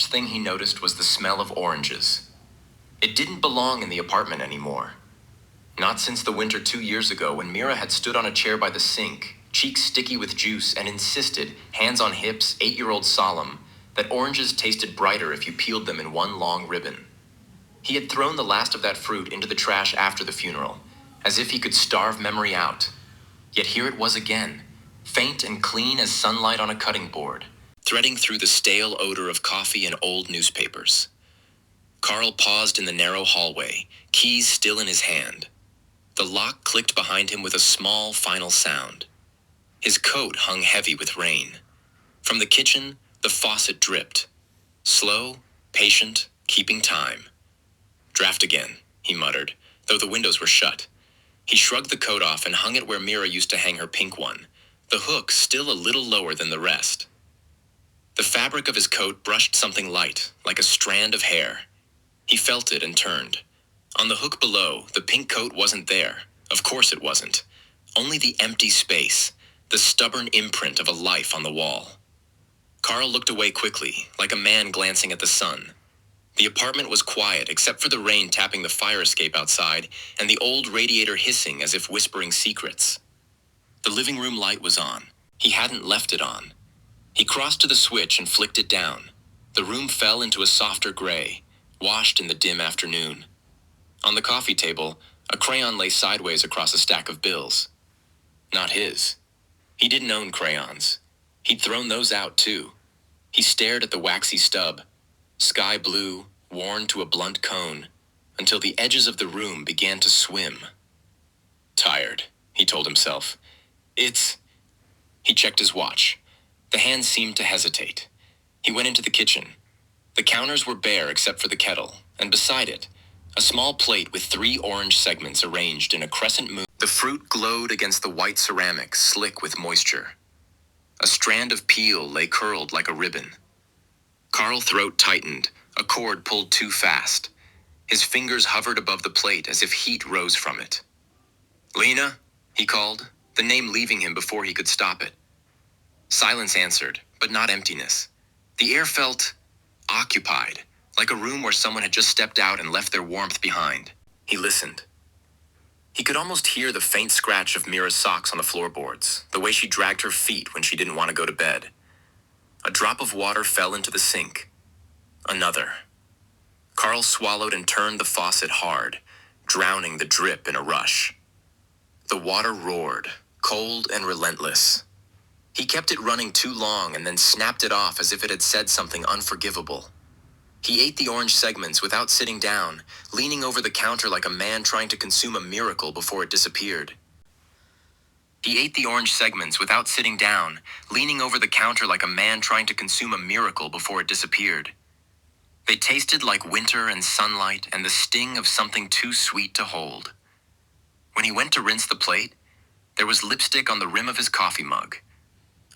first thing he noticed was the smell of oranges. It didn't belong in the apartment anymore. Not since the winter 2 years ago when Mira had stood on a chair by the sink, cheeks sticky with juice, and insisted, hands on hips, 8-year-old solemn, that oranges tasted brighter if you peeled them in one long ribbon. He had thrown the last of that fruit into the trash after the funeral, as if he could starve memory out. Yet here it was again, faint and clean as sunlight on a cutting board, threading through the stale odor of coffee and old newspapers. Carl paused in the narrow hallway, keys still in his hand. The lock clicked behind him with a small, final sound. His coat hung heavy with rain. From the kitchen, the faucet dripped. Slow, patient, keeping time. "Draft again," he muttered, though the windows were shut. He shrugged the coat off and hung it where Mira used to hang her pink one, the hook still a little lower than the rest. The fabric of his coat brushed something light, like a strand of hair. He felt it and turned. On the hook below, the pink coat wasn't there. Of course it wasn't. Only the empty space, the stubborn imprint of a life on the wall. Carl looked away quickly, like a man glancing at the sun. The apartment was quiet, except for the rain tapping the fire escape outside and the old radiator hissing as if whispering secrets. The living room light was on. He hadn't left it on. He crossed to the switch and flicked it down. The room fell into a softer gray, washed in the dim afternoon. On the coffee table, a crayon lay sideways across a stack of bills. Not his. He didn't own crayons. He'd thrown those out, too. He stared at the waxy stub, sky blue, worn to a blunt cone, until the edges of the room began to swim. "Tired," he told himself. He checked his watch. The hand seemed to hesitate. He went into the kitchen. The counters were bare except for the kettle, and beside it, a small plate with 3 orange segments arranged in a crescent moon. The fruit glowed against the white ceramic, slick with moisture. A strand of peel lay curled like a ribbon. Carl's throat tightened, a cord pulled too fast. His fingers hovered above the plate as if heat rose from it. "Lena?" he called, the name leaving him before he could stop it. Silence answered, but not emptiness. The air felt occupied, like a room where someone had just stepped out and left their warmth behind. He listened. He could almost hear the faint scratch of Mira's socks on the floorboards, the way she dragged her feet when she didn't want to go to bed. A drop of water fell into the sink. Another. Carl swallowed and turned the faucet hard, drowning the drip in a rush. The water roared, cold and relentless. He kept it running too long and then snapped it off as if it had said something unforgivable. He ate the orange segments without sitting down, leaning over the counter like a man trying to consume a miracle before it disappeared. He ate the orange segments without sitting down, leaning over the counter like a man trying to consume a miracle before it disappeared. They tasted like winter and sunlight and the sting of something too sweet to hold. When he went to rinse the plate, there was lipstick on the rim of his coffee mug.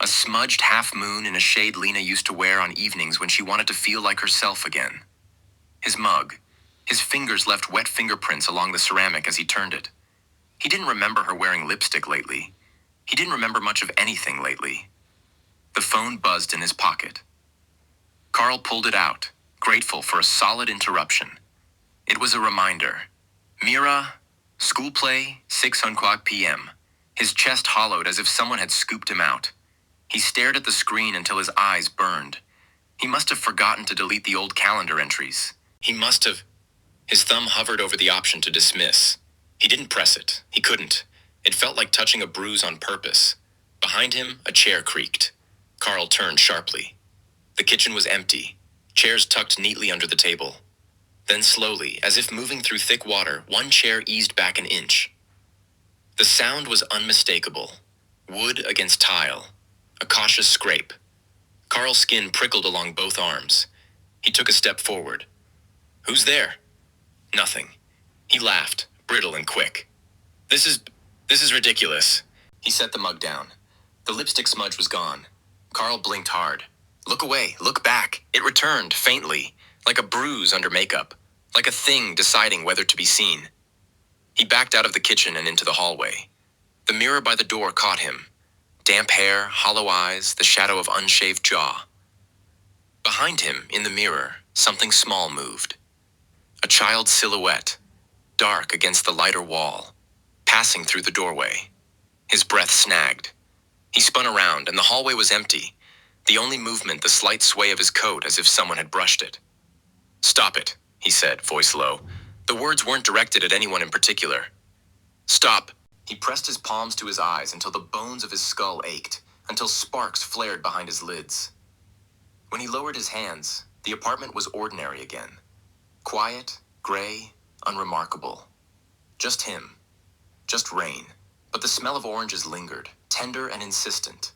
A smudged half-moon in a shade Lena used to wear on evenings when she wanted to feel like herself again. His mug. His fingers left wet fingerprints along the ceramic as he turned it. He didn't remember her wearing lipstick lately. He didn't remember much of anything lately. The phone buzzed in his pocket. Carl pulled it out, grateful for a solid interruption. It was a reminder. Mira, school play, 6:00 p.m. His chest hollowed as if someone had scooped him out. He stared at the screen until his eyes burned. He must have forgotten to delete the old calendar entries. He must have. His thumb hovered over the option to dismiss. He didn't press it. He couldn't. It felt like touching a bruise on purpose. Behind him, a chair creaked. Carl turned sharply. The kitchen was empty, chairs tucked neatly under the table. Then slowly, as if moving through thick water, one chair eased back an inch. The sound was unmistakable. Wood against tile. A cautious scrape. Carl's skin prickled along both arms. He took a step forward. "Who's there?" Nothing. He laughed, brittle and quick. This is ridiculous." He set the mug down. The lipstick smudge was gone. Carl blinked hard. "Look away, look back." It returned, faintly, like a bruise under makeup, like a thing deciding whether to be seen. He backed out of the kitchen and into the hallway. The mirror by the door caught him. Damp hair, hollow eyes, the shadow of unshaved jaw. Behind behind him, in the mirror, something small moved. A child's silhouette, dark against the lighter wall, passing through the doorway. His breath snagged. He spun around, and the hallway was empty. The only movement, the slight sway of his coat, as if someone had brushed it. "Stop it," he said, voice low. The words weren't directed at anyone in particular. "Stop." He pressed his palms to his eyes until the bones of his skull ached, until sparks flared behind his lids. When he lowered his hands, the apartment was ordinary again. Quiet, gray, unremarkable. Just him. Just rain. But the smell of oranges lingered, tender and insistent,